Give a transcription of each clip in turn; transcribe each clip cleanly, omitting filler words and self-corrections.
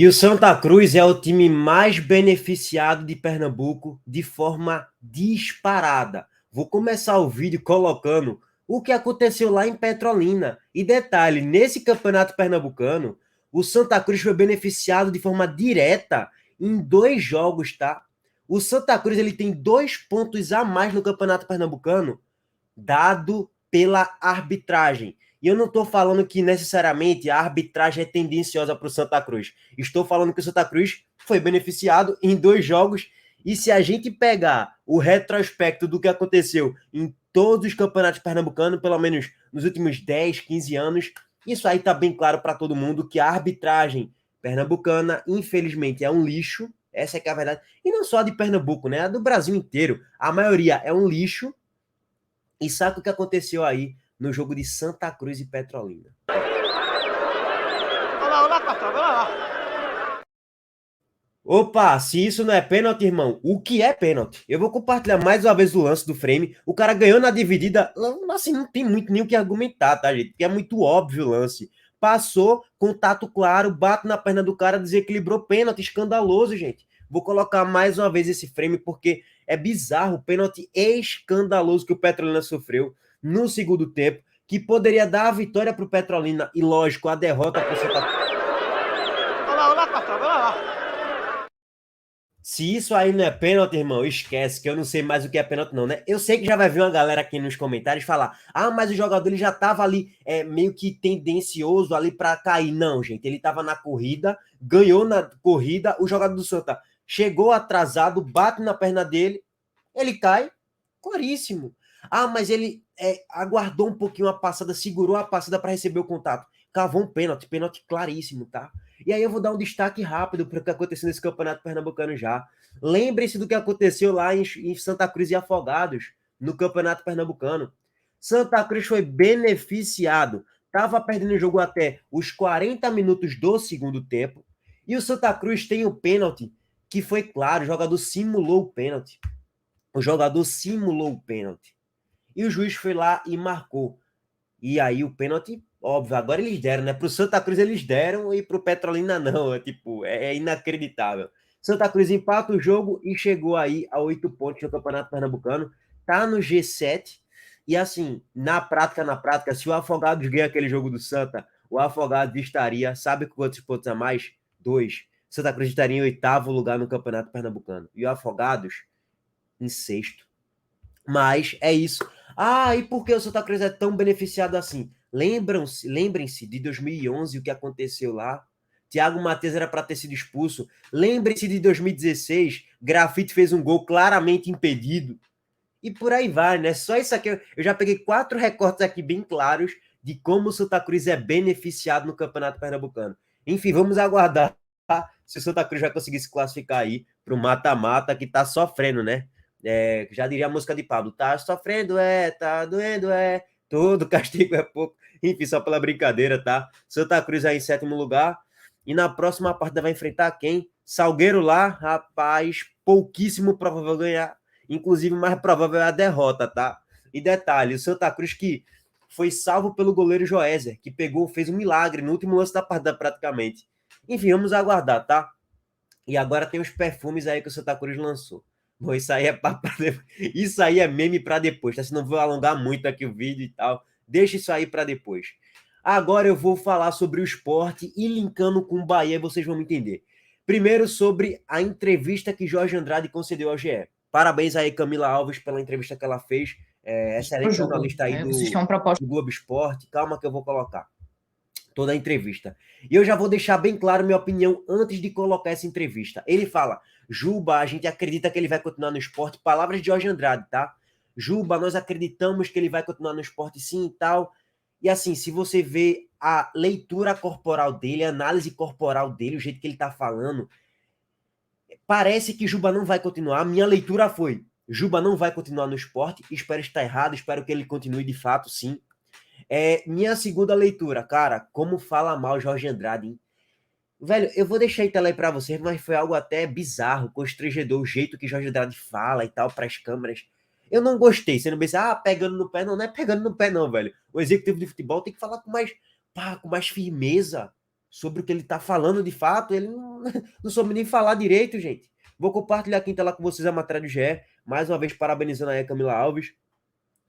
E o Santa Cruz é o time mais beneficiado de Pernambuco de forma disparada. Vou começar o vídeo colocando o que aconteceu lá em Petrolina. E detalhe, nesse campeonato pernambucano, o Santa Cruz foi beneficiado de forma direta em 2 jogos, tá? O Santa Cruz ele tem 2 pontos a mais no campeonato pernambucano, dado pela arbitragem. E eu não estou falando que necessariamente a arbitragem é tendenciosa para o Santa Cruz. Estou falando que o Santa Cruz foi beneficiado em 2 jogos. E se a gente pegar o retrospecto do que aconteceu em todos os campeonatos pernambucanos, pelo menos nos últimos 10, 15 anos, isso aí está bem claro para todo mundo que a arbitragem pernambucana, infelizmente, é um lixo. Essa é que é a verdade. E não só de Pernambuco, né? A do Brasil inteiro. A maioria é um lixo. E sabe o que aconteceu aí no jogo de Santa Cruz e Petrolina? Olá, patrão, vai lá. Opa, se isso não é pênalti, irmão, o que é pênalti? Eu vou compartilhar mais uma vez o lance do frame. O cara ganhou na dividida. Assim, não tem muito nem o que argumentar, tá, gente? Porque é muito óbvio o lance. Passou, contato claro, bate na perna do cara, desequilibrou, pênalti, escandaloso, gente. Vou colocar mais uma vez esse frame porque é bizarro, o pênalti escandaloso que o Petrolina sofreu no segundo tempo, que poderia dar a vitória para o Petrolina e, lógico, a derrota para o Santa Cruz. Olá, patrão, vai lá. Se isso aí não é pênalti, irmão, esquece, que eu não sei mais o que é pênalti não, né? Eu sei que já vai vir uma galera aqui nos comentários falar, mas o jogador ele já tava ali meio que tendencioso ali para cair. Não, gente, ele tava na corrida, ganhou na corrida, o jogador do Santa chegou atrasado, bate na perna dele, ele cai, claríssimo. Mas ele aguardou um pouquinho a passada, segurou a passada para receber o contato. Cavou um pênalti claríssimo, tá? E aí eu vou dar um destaque rápido para o que aconteceu nesse campeonato pernambucano já. Lembre-se do que aconteceu lá em Santa Cruz e Afogados, no campeonato pernambucano. Santa Cruz foi beneficiado. Estava perdendo o jogo até os 40 minutos do segundo tempo. E o Santa Cruz tem o pênalti, que foi claro, o jogador simulou o pênalti. O jogador simulou o pênalti. E o juiz foi lá e marcou. E aí o pênalti, óbvio, agora eles deram, né? Pro Santa Cruz eles deram e pro Petrolina não. É inacreditável. Santa Cruz empata o jogo e chegou aí a 8 pontos no Campeonato Pernambucano. Tá no G7. E assim, na prática, se o Afogados ganha aquele jogo do Santa, o Afogados estaria, sabe quantos pontos a mais? 2. Santa Cruz estaria em 8º lugar no Campeonato Pernambucano. E o Afogados em 6º. Mas é isso. E por que o Santa Cruz é tão beneficiado assim? Lembrem-se de 2011, o que aconteceu lá. Thiago Matheus era para ter sido expulso. Lembrem-se de 2016, Grafite fez um gol claramente impedido. E por aí vai, né? Só isso aqui. Eu já peguei 4 recortes aqui bem claros de como o Santa Cruz é beneficiado no Campeonato Pernambucano. Enfim, vamos aguardar, tá? Se o Santa Cruz vai conseguir se classificar aí para o mata-mata que tá sofrendo, né? Já diria a música de Pablo, tá sofrendo, tá doendo, todo castigo é pouco. Enfim, só pela brincadeira, tá? Santa Cruz aí em 7º lugar. E na próxima partida vai enfrentar quem? Salgueiro lá, rapaz, pouquíssimo provável ganhar. Inclusive, mais provável é a derrota, tá? E detalhe, o Santa Cruz que foi salvo pelo goleiro Joézer, que fez um milagre no último lance da partida praticamente. Enfim, vamos aguardar, tá? E agora tem os perfumes aí que o Santa Cruz lançou. Bom, isso aí isso aí é meme para depois, tá? Se não vou alongar muito aqui o vídeo e tal, deixa isso aí para depois. Agora eu vou falar sobre o esporte e linkando com o Bahia, vocês vão me entender. Primeiro sobre a entrevista que Jorge Andrade concedeu ao GE. Parabéns aí, Camila Alves, pela entrevista que ela fez. Excelente Jogo, jornalista aí né? Vocês têm uma proposta. do Globo Esporte. Calma que eu vou colocar toda a entrevista. E eu já vou deixar bem claro minha opinião antes de colocar essa entrevista. Ele fala, Juba, a gente acredita que ele vai continuar no esporte. Palavras de Jorge Andrade, tá? Juba, nós acreditamos que ele vai continuar no esporte sim e tal. E assim, se você vê a leitura corporal dele, a análise corporal dele, o jeito que ele tá falando, parece que Juba não vai continuar. A minha leitura foi, Juba não vai continuar no esporte. Espero estar errado, espero que ele continue de fato, sim. Minha segunda leitura, cara, como fala mal Jorge Andrade, hein? Velho, eu vou deixar a tela aí pra vocês, mas foi algo até bizarro, constrangedor, o jeito que Jorge Andrade fala e tal, pras câmeras. Eu não gostei, você não pensa, pegando no pé, não, não é pegando no pé não, velho. O executivo de futebol tem que falar com mais firmeza sobre o que ele tá falando de fato, ele não soube nem falar direito, gente. Vou compartilhar aqui então lá com vocês a matéria do GE. Mais uma vez, parabenizando aí a Camila Alves.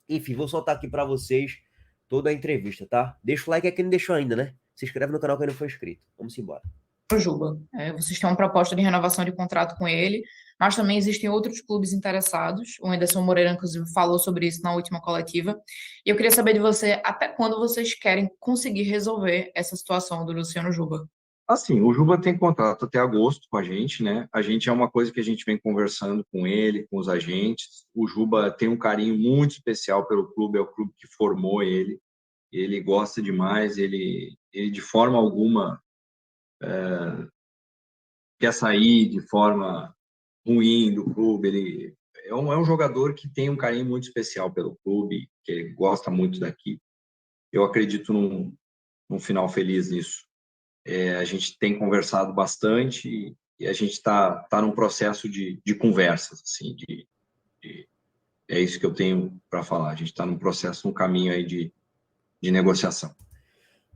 Enfim, vou soltar aqui para vocês toda a entrevista, tá? Deixa o like aqui, não deixou ainda, né? Se inscreve no canal quem não for inscrito. Vamos embora. Juba. Vocês têm uma proposta de renovação de contrato com ele, mas também existem outros clubes interessados. O Anderson Moreira, inclusive, falou sobre isso na última coletiva. E eu queria saber de você até quando vocês querem conseguir resolver essa situação do Luciano Juba. Assim, o Juba tem contrato até agosto com a gente, né? A gente é uma coisa que a gente vem conversando com ele, com os agentes. O Juba tem um carinho muito especial pelo clube, é o clube que formou ele. Ele gosta demais, ele de forma alguma quer sair de forma ruim do clube. Ele é um jogador que tem um carinho muito especial pelo clube, que ele gosta muito daqui. Eu acredito num final feliz nisso. A gente tem conversado bastante e a gente está num processo de conversas, assim, é isso que eu tenho para falar. A gente está num processo, num caminho aí de negociação.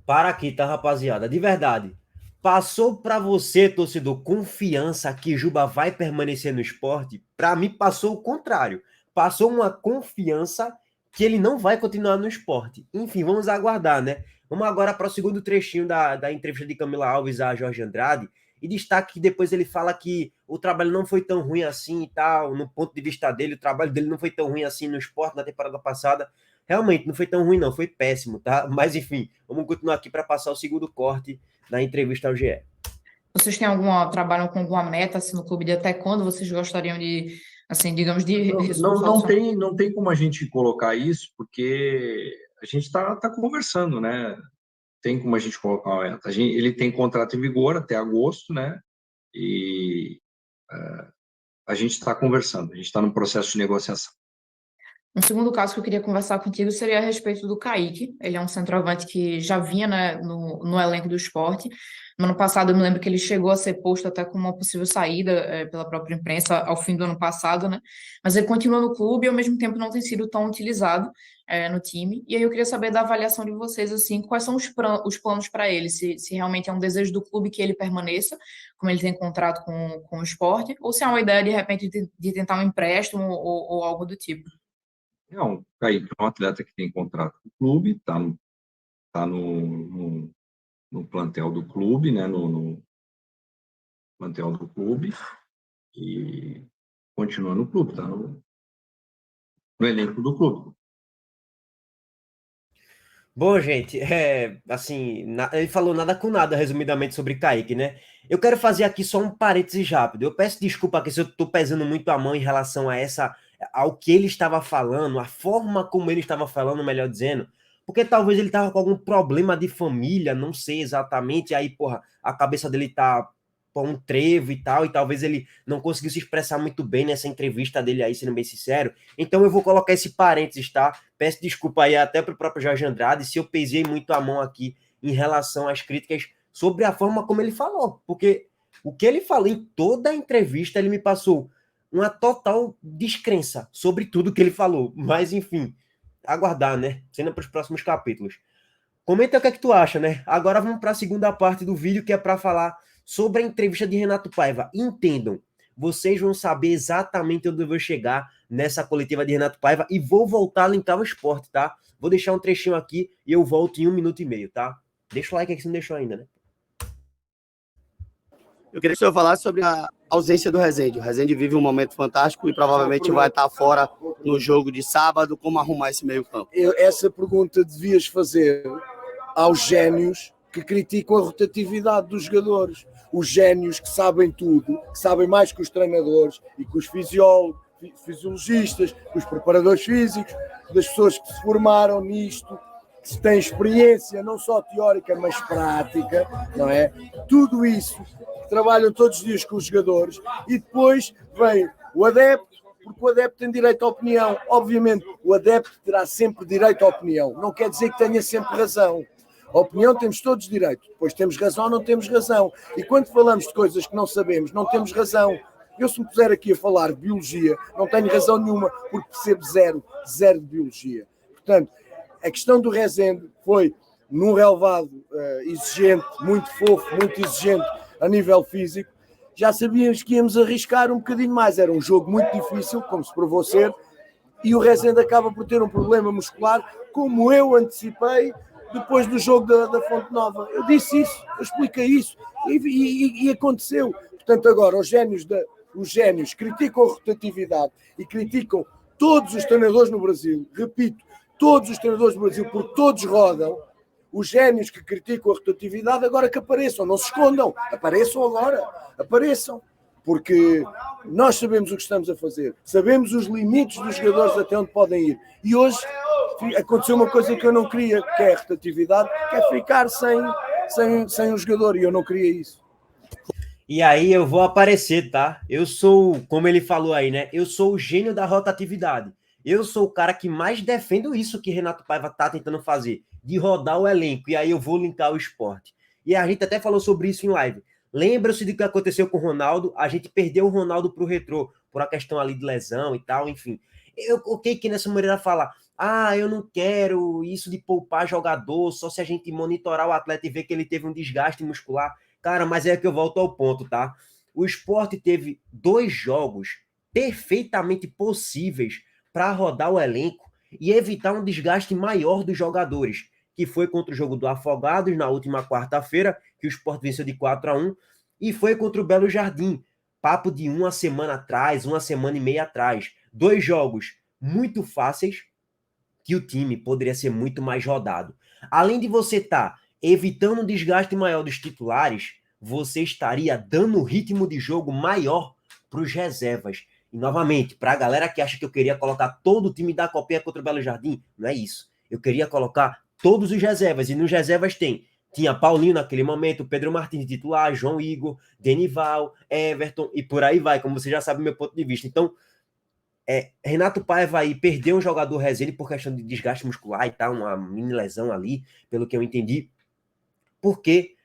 Para aqui, tá, rapaziada? De verdade. Passou para você, torcedor, confiança que Juba vai permanecer no esporte? Para mim, passou o contrário. Passou uma confiança que ele não vai continuar no esporte. Enfim, vamos aguardar, né? Vamos agora para o segundo trechinho da entrevista de Camila Alves a Jorge Andrade. E destaque que depois ele fala que o trabalho não foi tão ruim assim e tal, no ponto de vista dele, o trabalho dele não foi tão ruim assim no esporte na temporada passada. Realmente, não foi tão ruim não, foi péssimo, tá? Mas enfim, vamos continuar aqui para passar o segundo corte da entrevista ao GE. Vocês têm trabalham com alguma meta assim, no clube de até quando vocês gostariam de, assim, digamos, de não tem como a gente colocar isso, porque a gente está conversando, né? Tem como a gente colocar uma meta. Ele tem contrato em vigor até agosto, né? E a gente está conversando, a gente está no processo de negociação. Um segundo caso que eu queria conversar contigo seria a respeito do Kaique. Ele é um centroavante que já vinha, né, no elenco do Sport. No ano passado, eu me lembro que ele chegou a ser posto até como uma possível saída pela própria imprensa ao fim do ano passado, né? Mas ele continua no clube e, ao mesmo tempo, não tem sido tão utilizado no time. E aí eu queria saber da avaliação de vocês, assim, quais são os planos para ele? Se realmente é um desejo do clube que ele permaneça, como ele tem contrato com o Sport, ou se é uma ideia, de repente, de tentar um empréstimo ou algo do tipo. Não, o Kaique é um atleta que tem contrato com o clube, está no plantel do clube, né? No plantel do clube e continua no clube, está no elenco do clube. Bom, gente, assim, ele falou nada com nada, resumidamente, sobre Kaique, né? Eu quero fazer aqui só um parênteses rápido. Eu peço desculpa aqui se eu estou pesando muito a mão em relação ao que ele estava falando, a forma como ele estava falando, melhor dizendo, porque talvez ele estava com algum problema de família, não sei exatamente, aí, porra, a cabeça dele tá um trevo e tal, e talvez ele não conseguiu se expressar muito bem nessa entrevista dele aí, sendo bem sincero. Então eu vou colocar esse parênteses, tá? Peço desculpa aí até pro próprio Jorge Andrade se eu pesei muito a mão aqui em relação às críticas sobre a forma como ele falou, porque o que ele falou em toda a entrevista, ele me passou uma total descrença sobre tudo que ele falou. Mas, enfim, aguardar, né? Cena para os próximos capítulos. Comenta o que é que tu acha, né? Agora vamos para a segunda parte do vídeo, que é para falar sobre a entrevista de Renato Paiva. Entendam, vocês vão saber exatamente onde eu vou chegar nessa coletiva de Renato Paiva e vou voltar a linkar o esporte, tá? Vou deixar um trechinho aqui e eu volto em 1 minuto e meio, tá? Deixa o like aqui se não deixou ainda, né? Eu queria que o senhor falasse sobre a ausência do Rezende. O Rezende vive um momento fantástico e provavelmente vai estar fora no jogo de sábado. Como arrumar esse meio campo? Essa pergunta devias fazer aos génios que criticam a rotatividade dos jogadores. Os génios que sabem tudo, que sabem mais que os treinadores e que os fisiologistas, que os preparadores físicos, das pessoas que se formaram nisto, que têm experiência não só teórica, mas prática, não é? Tudo isso, que trabalham todos os dias com os jogadores, e depois vem o adepto, porque o adepto tem direito à opinião. Obviamente, o adepto terá sempre direito à opinião. Não quer dizer que tenha sempre razão. A opinião temos todos direito. Depois temos razão ou não temos razão. E quando falamos de coisas que não sabemos, não temos razão. Eu, se me puser aqui a falar de biologia, não tenho razão nenhuma, porque percebo zero de biologia. Portanto, a questão do Rezende foi num relevado exigente, muito fofo, muito exigente, a nível físico, já sabíamos que íamos arriscar um bocadinho mais. Era um jogo muito difícil, como se provou ser, e o Rezende acaba por ter um problema muscular, como eu antecipei depois do jogo da Fonte Nova. Eu disse isso, eu expliquei isso, e aconteceu. Portanto, agora, os génios criticam a rotatividade e criticam todos os treinadores no Brasil, repito, todos os treinadores no Brasil, porque todos rodam. Os génios que criticam a rotatividade, agora que apareçam, não se escondam, apareçam agora, apareçam, porque nós sabemos o que estamos a fazer, sabemos os limites dos jogadores até onde podem ir, e hoje aconteceu uma coisa que eu não queria, que é a rotatividade, que é ficar sem um jogador, e eu não queria isso. E aí eu vou aparecer, tá? Eu sou, como ele falou aí, né? Eu sou o gênio da rotatividade. Eu sou o cara que mais defendo isso que Renato Paiva tá tentando fazer, de rodar o elenco. E aí eu vou linkar o esporte. E a gente até falou sobre isso em live. Lembra-se do que aconteceu com o Ronaldo? A gente perdeu o Ronaldo pro Retrô, por uma questão ali de lesão e tal, enfim. Eu coloquei que nessa Moreira falar, eu não quero isso de poupar jogador, só se a gente monitorar o atleta e ver que ele teve um desgaste muscular. Cara, mas é que eu volto ao ponto, tá? O Sport teve 2 jogos perfeitamente possíveis para rodar o elenco e evitar um desgaste maior dos jogadores, que foi contra o jogo do Afogados na última quarta-feira, que o Sport venceu de 4-1, e foi contra o Belo Jardim, papo de uma semana atrás, uma semana e meia atrás. 2 jogos muito fáceis que o time poderia ser muito mais rodado. Além de você estar evitando um desgaste maior dos titulares, você estaria dando um ritmo de jogo maior para os reservas. E, novamente, para a galera que acha que eu queria colocar todo o time da Copinha contra o Belo Jardim, não é isso. Eu queria colocar todos os reservas, e nos reservas tinha Paulinho naquele momento, Pedro Martins titular, João Igor, Denival, Everton, e por aí vai, como você já sabe o meu ponto de vista. Então, Renato Paiva aí perdeu um jogador Rezende por questão de desgaste muscular e tal, uma mini lesão ali, pelo que eu entendi, porque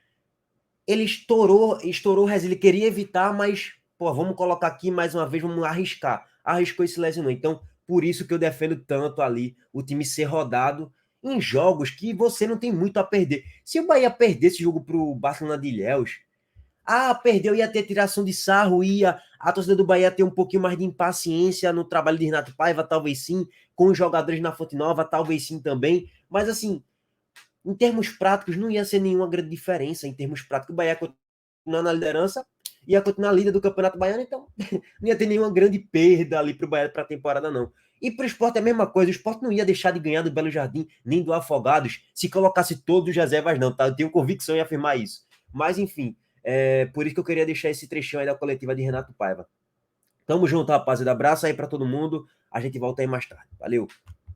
ele estourou o Rezende, ele queria evitar, mas, vamos colocar aqui mais uma vez, vamos arriscar. Arriscou e se lesionou. Então, por isso que eu defendo tanto ali o time ser rodado em jogos que você não tem muito a perder. Se o Bahia perder esse jogo pro Barcelona de Ilhéus, perdeu, ia ter tiração de sarro, a torcida do Bahia ter um pouquinho mais de impaciência no trabalho de Renato Paiva, talvez sim, com os jogadores na Fonte Nova, talvez sim também, mas assim, em termos práticos, não ia ser nenhuma grande diferença. Em termos práticos, o Bahia ia continuar na liderança, ia continuar líder do Campeonato Baiano, então não ia ter nenhuma grande perda ali para o Bahia para a temporada, não. E para o Sport é a mesma coisa, o Sport não ia deixar de ganhar do Belo Jardim, nem do Afogados, se colocasse todos os reservas, não, tá? Eu tenho convicção em afirmar isso. Mas, enfim, por isso que eu queria deixar esse trechinho aí da coletiva de Renato Paiva. Tamo junto, rapaziada. Abraço aí para todo mundo. A gente volta aí mais tarde. Valeu!